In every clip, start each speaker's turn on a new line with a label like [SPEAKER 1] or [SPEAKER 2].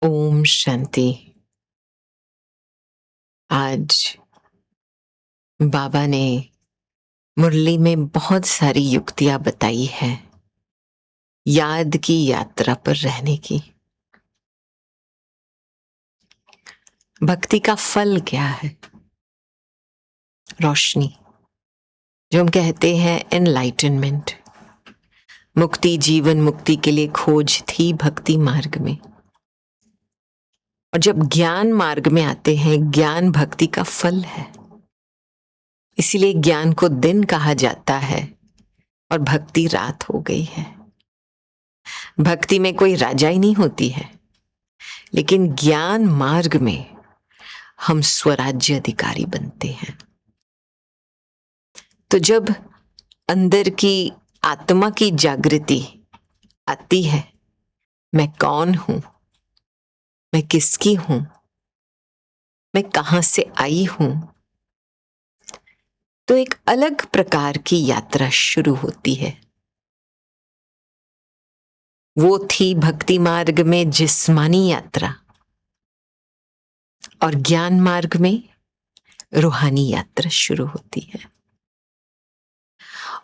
[SPEAKER 1] ओम शांति। आज बाबा ने मुरली में बहुत सारी युक्तियां बताई है याद की यात्रा पर रहने की। भक्ति का फल क्या है? रोशनी, जो हम कहते हैं एनलाइटनमेंट। मुक्ति, जीवन मुक्ति के लिए खोज थी भक्ति मार्ग में। और जब ज्ञान मार्ग में आते हैं, ज्ञान भक्ति का फल है। इसीलिए ज्ञान को दिन कहा जाता है और भक्ति रात हो गई है। भक्ति में कोई राजा ही नहीं होती है, लेकिन ज्ञान मार्ग में हम स्वराज्य अधिकारी बनते हैं। तो जब अंदर की आत्मा की जागृति आती है, मैं कौन हूं, मैं किसकी हूं, मैं कहां से आई हूं, तो एक अलग प्रकार की यात्रा शुरू होती है। वो थी भक्ति मार्ग में जिस्मानी यात्रा, और ज्ञान मार्ग में रूहानी यात्रा शुरू होती है।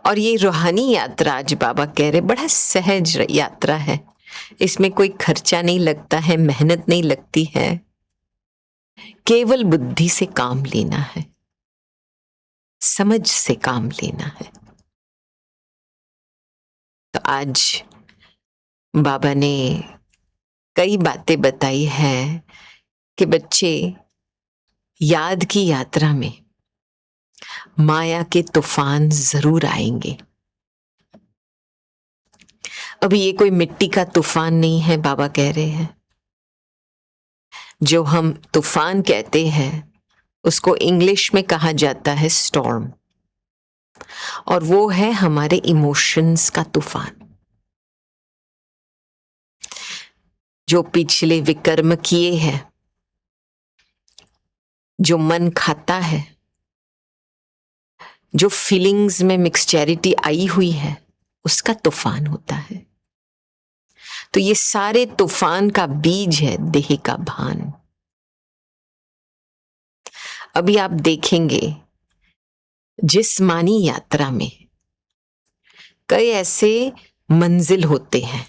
[SPEAKER 1] और ये रूहानी यात्रा, आज बाबा कह रहे, बड़ा सहज यात्रा है। इसमें कोई खर्चा नहीं लगता है, मेहनत नहीं लगती है, केवल बुद्धि से काम लेना है, समझ से काम लेना है। तो आज बाबा ने कई बातें बताई है कि बच्चे, याद की यात्रा में माया के तूफान जरूर आएंगे। अभी ये कोई मिट्टी का तूफान नहीं है, बाबा कह रहे हैं। जो हम तूफान कहते हैं उसको इंग्लिश में कहा जाता है स्टॉर्म, और वो है हमारे इमोशंस का तूफान। जो पिछले विकर्म किए हैं, जो मन खाता है, जो फीलिंग्स में मिक्सचैरिटी आई हुई है, उसका तूफान होता है। तो ये सारे तूफान का बीज है देह का भान। अभी आप देखेंगे जिस्मानी यात्रा में कई ऐसे मंजिल होते हैं,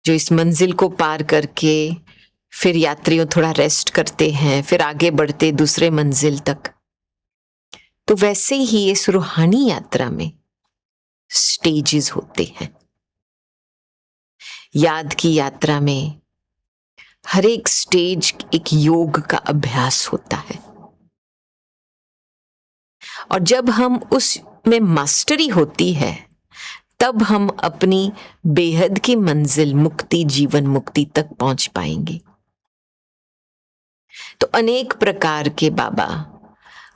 [SPEAKER 1] जो इस मंजिल को पार करके फिर यात्रियों थोड़ा रेस्ट करते हैं, फिर आगे बढ़ते दूसरे मंजिल तक। तो वैसे ही इस रूहानी यात्रा में स्टेजेस होते हैं। याद की यात्रा में हर एक स्टेज एक योग का अभ्यास होता है, और जब हम उस में मास्टरी होती है, तब हम अपनी बेहद की मंजिल मुक्ति, जीवन मुक्ति तक पहुंच पाएंगे। तो अनेक प्रकार के बाबा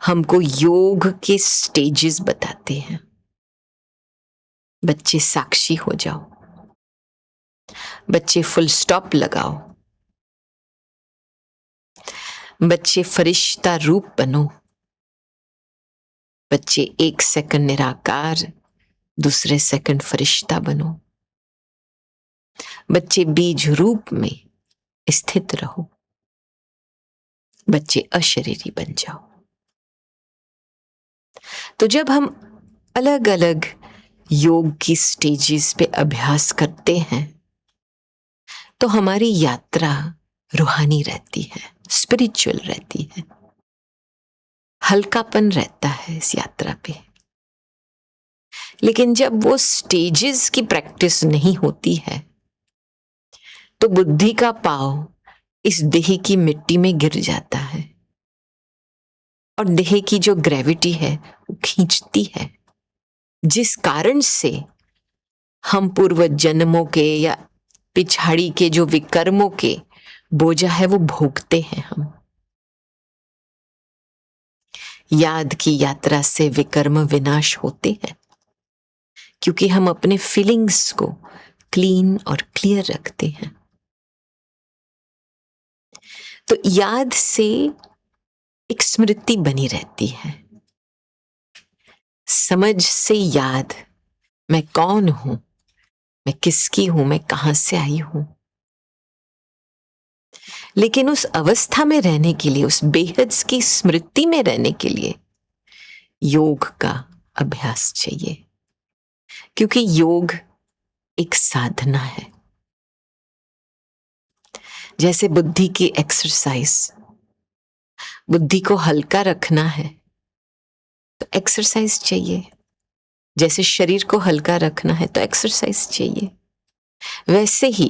[SPEAKER 1] हमको योग के स्टेजेस बताते हैं। बच्चे साक्षी हो जाओ, बच्चे फुल स्टॉप लगाओ, बच्चे फरिश्ता रूप बनो, बच्चे एक सेकंड निराकार, दूसरे सेकंड फरिश्ता बनो, बच्चे बीज रूप में स्थित रहो, बच्चे अशरीरी बन जाओ। तो जब हम अलग अलग योग की स्टेजेस पे अभ्यास करते हैं, तो हमारी यात्रा रूहानी रहती है, स्पिरिचुअल रहती है, हल्कापन रहता है इस यात्रा पे। लेकिन जब वो स्टेजेस की प्रैक्टिस नहीं होती है, तो बुद्धि का पांव इस देह की मिट्टी में गिर जाता है, और देह की जो ग्रेविटी है वो खींचती है, जिस कारण से हम पूर्व जन्मों के या पिछाड़ी के जो विकर्मों के बोझा है वो भोगते हैं। हम याद की यात्रा से विकर्म विनाश होते हैं, क्योंकि हम अपने फीलिंग्स को क्लीन और क्लियर रखते हैं। तो याद से एक स्मृति बनी रहती है, समझ से याद, मैं कौन हूं, मैं किसकी हूं, मैं कहां से आई हूं, लेकिन उस अवस्था में रहने के लिए, उस बेहद की स्मृति में रहने के लिए योग का अभ्यास चाहिए, क्योंकि योग एक साधना है। जैसे बुद्धि की एक्सरसाइज, बुद्धि को हल्का रखना है तो एक्सरसाइज चाहिए। जैसे शरीर को हल्का रखना है तो एक्सरसाइज चाहिए। वैसे ही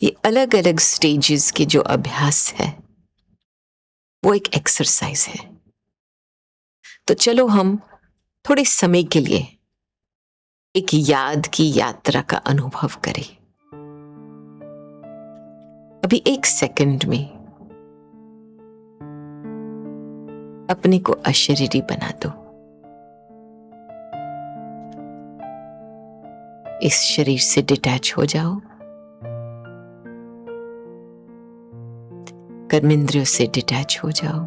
[SPEAKER 1] ये अलग अलग स्टेजेस के जो अभ्यास है वो एक एक्सरसाइज है। तो चलो हम थोड़े समय के लिए एक याद की यात्रा का अनुभव करें। अभी 1 सेकंड में अपने को अशरीरी बना दो। इस शरीर से डिटैच हो जाओ, कर्मेंद्रियों से डिटैच हो जाओ,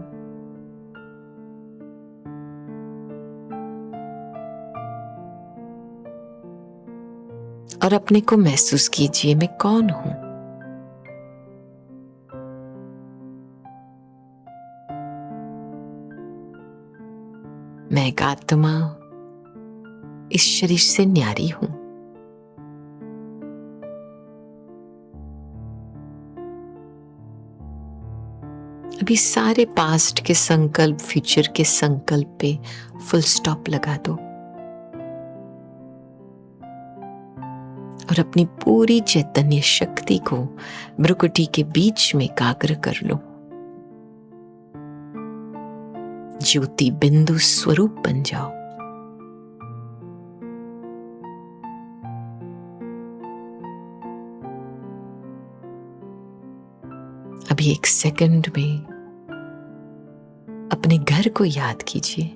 [SPEAKER 1] और अपने को महसूस कीजिए मैं कौन हूं। मैं एक आत्मा इस शरीर से न्यारी हूं। अभी सारे पास्ट के संकल्प, फ्यूचर के संकल्प पे फुल स्टॉप लगा दो और अपनी पूरी चैतन्य शक्ति को भ्रुकुटी के बीच में एकाग्र कर लो। ज्योति बिंदु स्वरूप बन जाओ। अभी 1 सेकंड में अपने घर को याद कीजिए।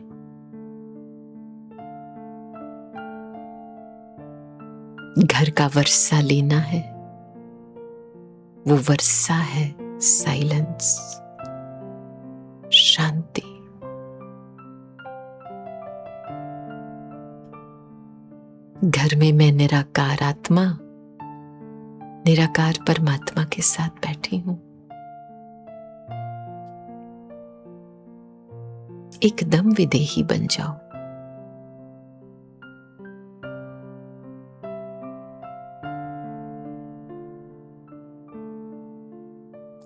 [SPEAKER 1] घर का वर्षा लेना है। वो वर्षा है साइलेंस, शांति। घर में मैं निराकार आत्मा, निराकार परमात्मा के साथ बैठी हूं। एकदम विदेही बन जाओ।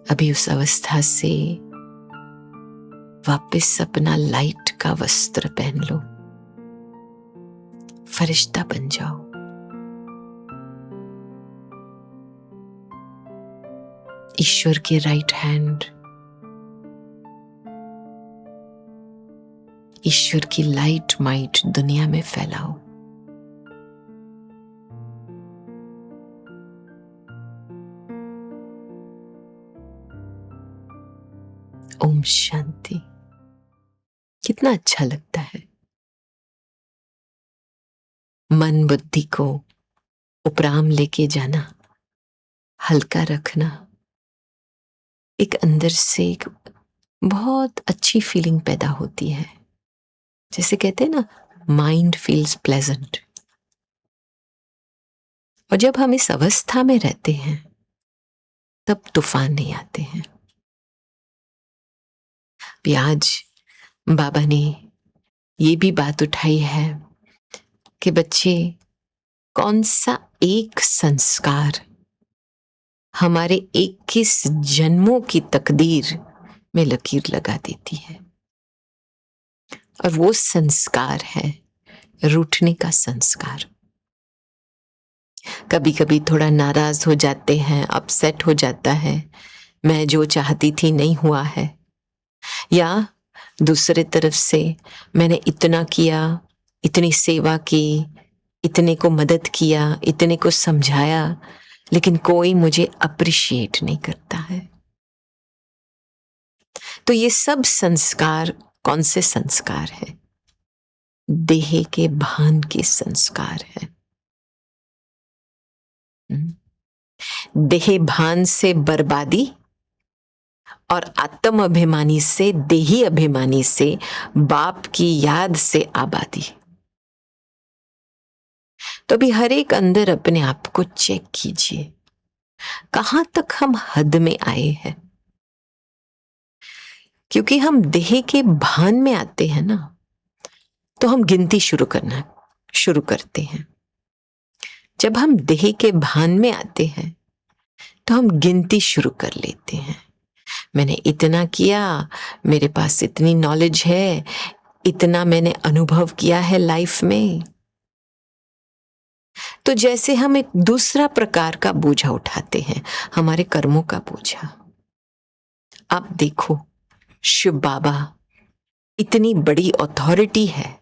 [SPEAKER 1] अभी उस अवस्था से वापस अपना लाइट का वस्त्र पहन लो, फरिश्ता बन जाओ। ईश्वर के राइट हैंड, ईश्वर की लाइट माइट दुनिया में फैलाओ। ओम शांति। कितना अच्छा लगता है। मन बुद्धि को उपराम लेके जाना, हल्का रखना, एक अंदर से एक बहुत अच्छी फीलिंग पैदा होती है। जैसे कहते हैं ना, माइंड फील्स प्लेजेंट। और जब हम इस अवस्था में रहते हैं तब तूफान नहीं आते हैं। भी आज बाबा ने ये भी बात उठाई है कि बच्चे, कौन सा एक संस्कार हमारे 21 जन्मों की तकदीर में लकीर लगा देती है। और वो संस्कार है रूठने का संस्कार। कभी कभी थोड़ा नाराज हो जाते हैं, अपसेट हो जाता है, मैं जो चाहती थी नहीं हुआ है। या दूसरे तरफ से मैंने इतना किया, इतनी सेवा की, इतने को मदद किया, इतने को समझाया, लेकिन कोई मुझे अप्रिशिएट नहीं करता है। तो ये सब संस्कार कौन से संस्कार है? देह के भान के संस्कार है। देह भान से बर्बादी और आत्म अभिमानी से, देही अभिमानी से, बाप की याद से आबादी। तो अभी हर एक अंदर अपने आप को चेक कीजिए, कहां तक हम हद में आए हैं। क्योंकि हम देह के भान में आते हैं ना, तो हम गिनती शुरू करते हैं। जब हम देह के भान में आते हैं तो हम गिनती शुरू कर लेते हैं। मैंने इतना किया, मेरे पास इतनी नॉलेज है, इतना मैंने अनुभव किया है लाइफ में। तो जैसे हम एक दूसरा प्रकार का बोझा उठाते हैं, हमारे कर्मों का बोझा। आप देखो, शिव बाबा इतनी बड़ी अथॉरिटी है,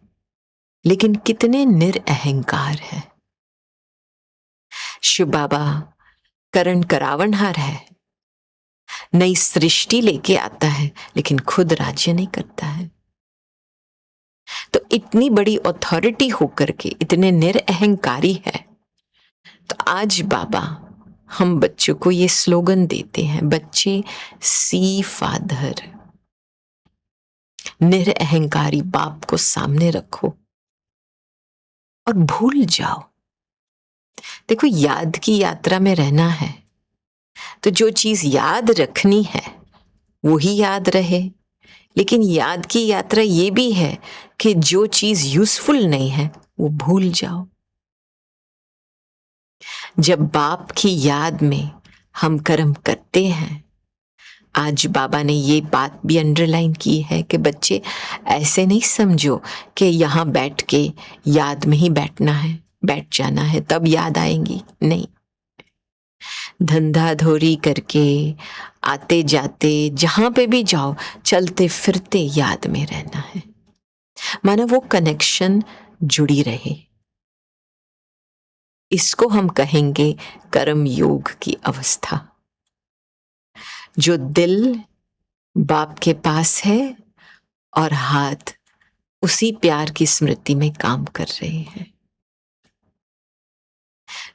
[SPEAKER 1] लेकिन कितने निरअहंकार है। शिव बाबा करण करावनहार है, नई सृष्टि लेके आता है, लेकिन खुद राज्य नहीं करता है। तो इतनी बड़ी अथॉरिटी होकर के इतने निरअहंकारी है। तो आज बाबा हम बच्चों को ये स्लोगन देते हैं, बच्चे सी फादर, निरअहंकारी बाप को सामने रखो और भूल जाओ। देखो, याद की यात्रा में रहना है, तो जो चीज याद रखनी है वो ही याद रहे। लेकिन याद की यात्रा ये भी है कि जो चीज यूजफुल नहीं है वो भूल जाओ। जब बाप की याद में हम कर्म करते हैं, आज बाबा ने ये बात भी अंडरलाइन की है कि बच्चे ऐसे नहीं समझो कि यहाँ बैठ के याद में ही बैठना है, बैठ जाना है तब याद आएंगी। नहीं, धंधा धोरी करके आते जाते जहां पे भी जाओ, चलते फिरते याद में रहना है, माना वो कनेक्शन जुड़ी रहे। इसको हम कहेंगे कर्म योग की अवस्था। जो दिल बाप के पास है और हाथ उसी प्यार की स्मृति में काम कर रहे हैं।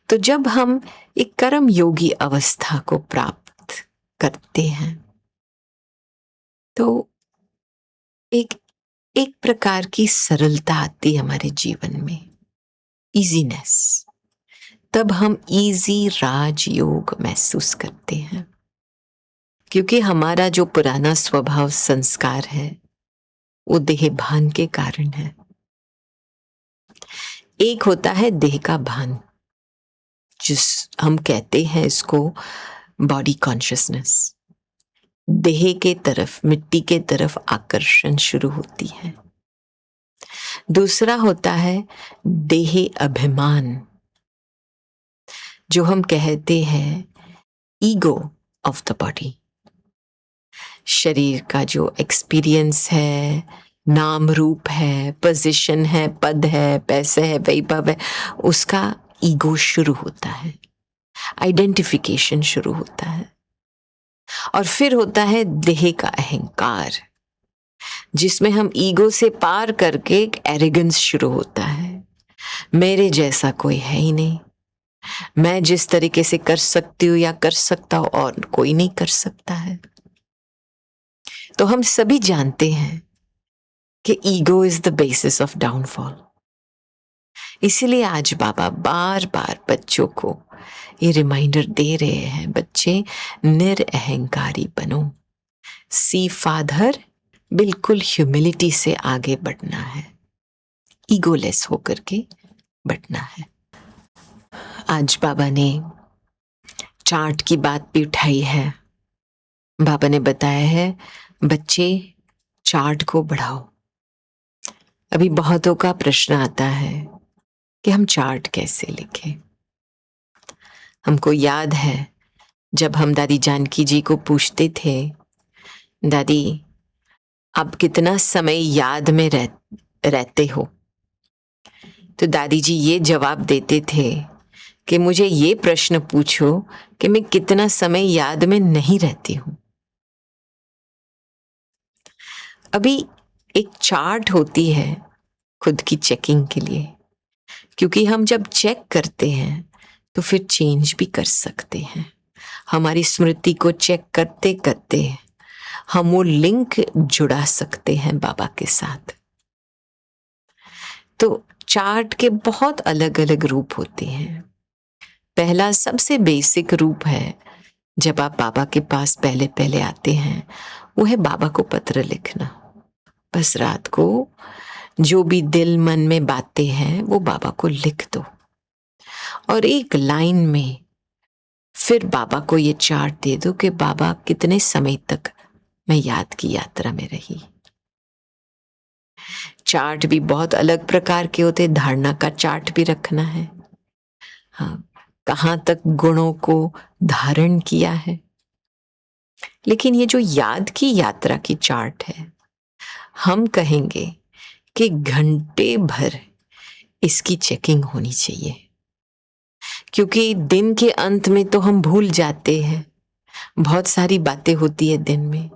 [SPEAKER 1] तो जब हम एक कर्म योगी अवस्था को प्राप्त करते हैं, तो एक प्रकार की सरलता आती है हमारे जीवन में, इजीनेस। तब हम इजी राजयोग महसूस करते हैं, क्योंकि हमारा जो पुराना स्वभाव संस्कार है वो देह भान के कारण है। एक होता है देह का भान, जिस हम कहते हैं इसको बॉडी कॉन्शियसनेस। देह के तरफ, मिट्टी के तरफ आकर्षण शुरू होती है। दूसरा होता है देह अभिमान, जो हम कहते हैं ईगो ऑफ द बॉडी। शरीर का जो एक्सपीरियंस है, नाम रूप है, पोजीशन है, पद है, पैसे है, वैभव है, उसका ईगो शुरू होता है, आइडेंटिफिकेशन शुरू होता है। और फिर होता है देह का अहंकार, जिसमें हम ईगो से पार करके एक एरोगेंस शुरू होता है। मेरे जैसा कोई है ही नहीं, मैं जिस तरीके से कर सकती हूँ या कर सकता हूँ और कोई नहीं कर सकता है। तो हम सभी जानते हैं कि ego is the basis of downfall. इसीलिए आज बाबा बार बार बच्चों को ये रिमाइंडर दे रहे हैं, बच्चे निरअहंकारी बनो, सी फादर, बिल्कुल ह्यूमिलिटी से आगे बढ़ना है, ईगोलेस होकर के बढ़ना है। आज बाबा ने चार्ट की बात भी उठाई है। बाबा ने बताया है बच्चे चार्ट को बढ़ाओ। अभी बहुतों का प्रश्न आता है कि हम चार्ट कैसे लिखें। हमको याद है जब हम दादी जानकी जी को पूछते थे, दादी आप कितना समय याद में रहते हो, तो दादी जी ये जवाब देते थे कि मुझे ये प्रश्न पूछो कि मैं कितना समय याद में नहीं रहती हूं। अभी एक चार्ट होती है खुद की चेकिंग के लिए, क्योंकि हम जब चेक करते हैं तो फिर चेंज भी कर सकते हैं। हमारी स्मृति को चेक करते करते हम वो लिंक जुड़ा सकते हैं बाबा के साथ। तो चार्ट के बहुत अलग अलग रूप होते हैं। पहला सबसे बेसिक रूप है जब आप बाबा के पास पहले पहले आते हैं, वो है बाबा को पत्र लिखना। बस रात को जो भी दिल मन में बातें हैं वो बाबा को लिख दो, और एक लाइन में फिर बाबा को ये चार्ट दे दो कि बाबा कितने समय तक मैं याद की यात्रा में रही। चार्ट भी बहुत अलग प्रकार के होते, धारणा का चार्ट भी रखना है। हाँ, कहाँ तक गुणों को धारण किया है। लेकिन ये जो याद की यात्रा की चार्ट है, हम कहेंगे कि घंटे भर इसकी चेकिंग होनी चाहिए, क्योंकि दिन के अंत में तो हम भूल जाते हैं, बहुत सारी बातें होती है दिन में।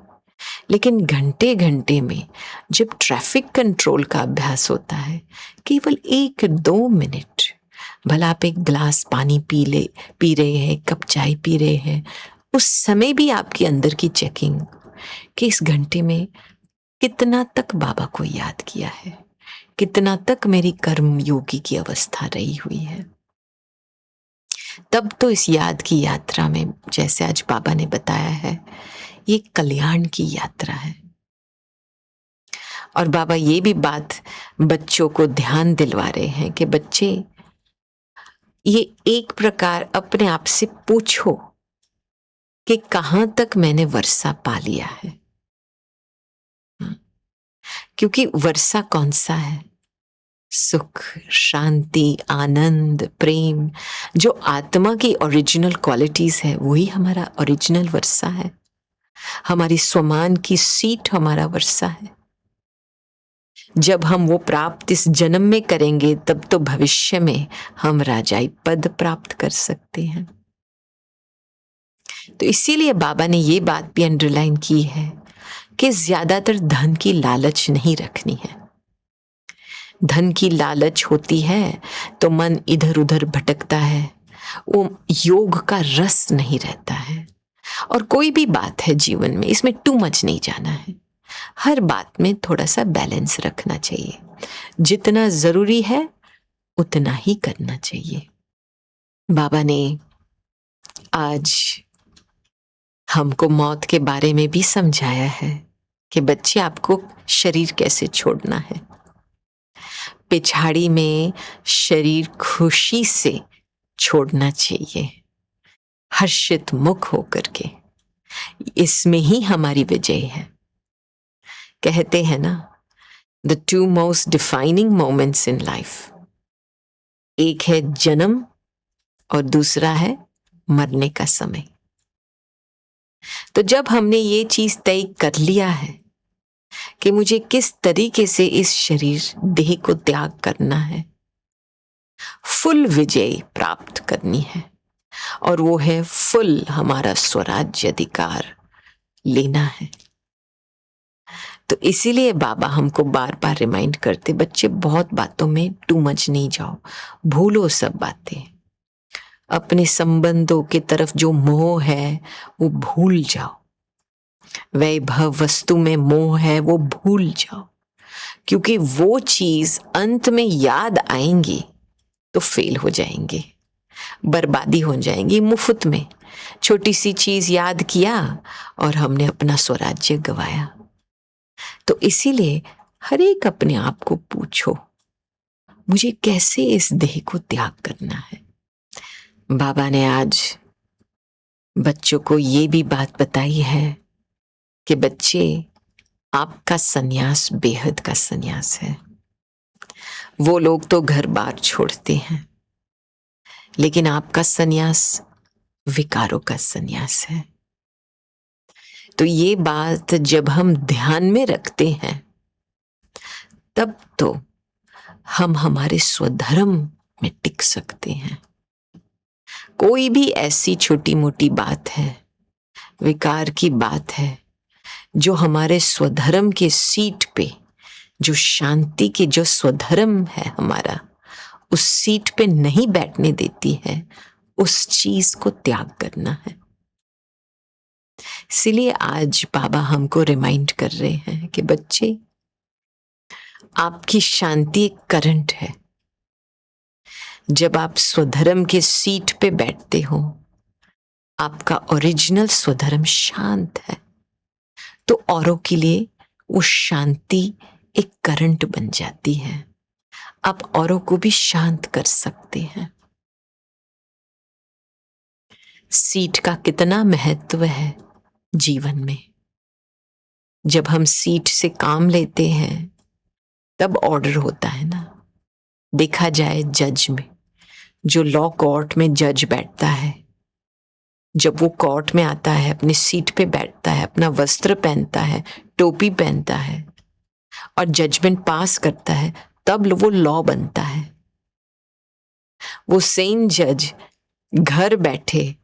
[SPEAKER 1] लेकिन घंटे घंटे में जब ट्रैफिक कंट्रोल का अभ्यास होता है, केवल 1-2 मिनट, भला आप एक ग्लास पानी पी रहे हैं, कप चाय पी रहे हैं, उस समय भी आपके अंदर की चेकिंग कि इस घंटे में कितना तक बाबा को याद किया है, कितना तक मेरी कर्म योगी की अवस्था रही हुई है। तब तो इस याद की यात्रा में, जैसे आज बाबा ने बताया है, ये कल्याण की यात्रा है। और बाबा ये भी बात बच्चों को ध्यान दिलवा रहे हैं कि बच्चे, ये एक प्रकार अपने आप से पूछो कि कहां तक मैंने वर्षा पा लिया है। क्योंकि वर्षा कौन सा है? सुख, शांति, आनंद, प्रेम, जो आत्मा की ओरिजिनल क्वालिटीज है, वही हमारा ओरिजिनल वर्षा है। हमारी स्वमान की सीट हमारा वर्षा है। जब हम वो प्राप्त इस जन्म में करेंगे, तब तो भविष्य में हम राजाई पद प्राप्त कर सकते हैं। तो इसीलिए बाबा ने ये बात भी अंडरलाइन की है कि ज्यादातर धन की लालच नहीं रखनी है। धन की लालच होती है तो मन इधर उधर भटकता है, वो योग का रस नहीं रहता है। और कोई भी बात है जीवन में, इसमें टू मच नहीं जाना है। हर बात में थोड़ा सा बैलेंस रखना चाहिए। जितना जरूरी है उतना ही करना चाहिए। बाबा ने आज हमको मौत के बारे में भी समझाया है कि बच्चे, आपको शरीर कैसे छोड़ना है। पिछाड़ी में शरीर खुशी से छोड़ना चाहिए, हर्षित मुख होकर के। इसमें ही हमारी विजय है। कहते हैं ना, the 2 most defining moments in life, एक है जन्म और दूसरा है मरने का समय। तो जब हमने ये चीज तय कर लिया है कि मुझे किस तरीके से इस शरीर देह को त्याग करना है, फुल विजय प्राप्त करनी है, और वो है फुल हमारा स्वराज्य अधिकार लेना है। तो इसीलिए बाबा हमको बार बार रिमाइंड करते, बच्चे बहुत बातों में टू मच नहीं जाओ, भूलो सब बातें। अपने संबंधों की तरफ जो मोह है वो भूल जाओ, वैभव वस्तु में मोह है वो भूल जाओ, क्योंकि वो चीज अंत में याद आएंगी तो फेल हो जाएंगे, बर्बादी हो जाएंगी। मुफ्त में छोटी सी चीज याद किया और हमने अपना स्वराज्य गवाया। तो इसीलिए हर एक अपने आप को पूछो, मुझे कैसे इस देह को त्याग करना है। बाबा ने आज बच्चों को ये भी बात बताई है कि बच्चे, आपका सन्यास बेहद का सन्यास है। वो लोग तो घर बार छोड़ते हैं, लेकिन आपका सन्यास विकारों का सन्यास है। तो ये बात जब हम ध्यान में रखते हैं, तब तो हम हमारे स्वधर्म में टिक सकते हैं। कोई भी ऐसी छोटी मोटी बात है, विकार की बात है, जो हमारे स्वधर्म के सीट पे, जो शांति के जो स्वधर्म है हमारा, उस सीट पे नहीं बैठने देती है, उस चीज को त्याग करना है। इसलिए आज बाबा हमको रिमाइंड कर रहे हैं कि बच्चे, आपकी शांति एक करंट है। जब आप स्वधर्म के सीट पे बैठते हो, आपका ओरिजिनल स्वधर्म शांत है, तो औरों के लिए वो शांति एक करंट बन जाती है। आप औरों को भी शांत कर सकते हैं। सीट का कितना महत्व है जीवन में। जब हम सीट से काम लेते हैं तब ऑर्डर होता है ना। देखा जाए जज में, जो लॉ कोर्ट में जज बैठता है, जब वो कोर्ट में आता है, अपनी सीट पे बैठता है, अपना वस्त्र पहनता है, टोपी पहनता है और जजमेंट पास करता है, तब वो लॉ बनता है। वो सेम जज घर बैठे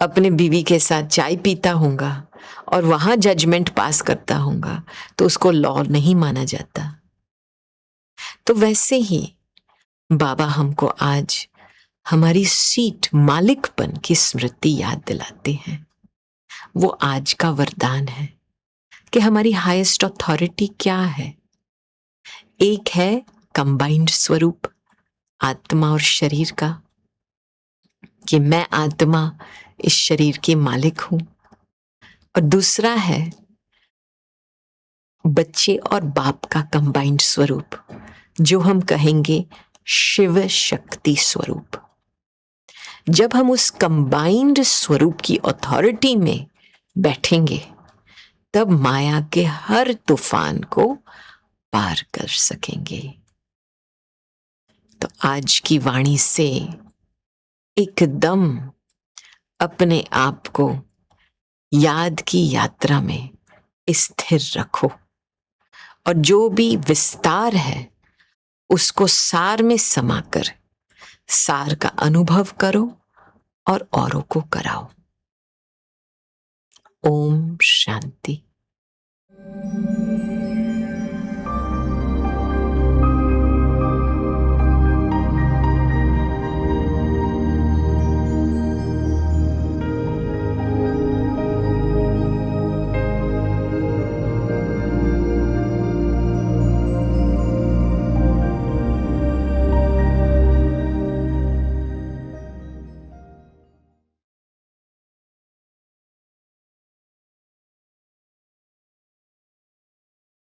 [SPEAKER 1] अपने बीवी के साथ चाय पीता होगा और वहां जजमेंट पास करता होगा, तो उसको लॉ नहीं माना जाता। तो वैसे ही बाबा हमको आज हमारी सीट मालिकपन की स्मृति याद दिलाते हैं। वो आज का वरदान है कि हमारी हाईएस्ट अथॉरिटी क्या है। एक है कंबाइंड स्वरूप आत्मा और शरीर का, कि मैं आत्मा इस शरीर की मालिक हूं, और दूसरा है बच्चे और बाप का कंबाइंड स्वरूप, जो हम कहेंगे शिव शक्ति स्वरूप। जब हम उस कंबाइंड स्वरूप की अथॉरिटी में बैठेंगे, तब माया के हर तूफान को पार कर सकेंगे। तो आज की वाणी से एकदम अपने आप को याद की यात्रा में स्थिर रखो, और जो भी विस्तार है उसको सार में समाकर सार का अनुभव करो और औरों को कराओ। ओम शांति।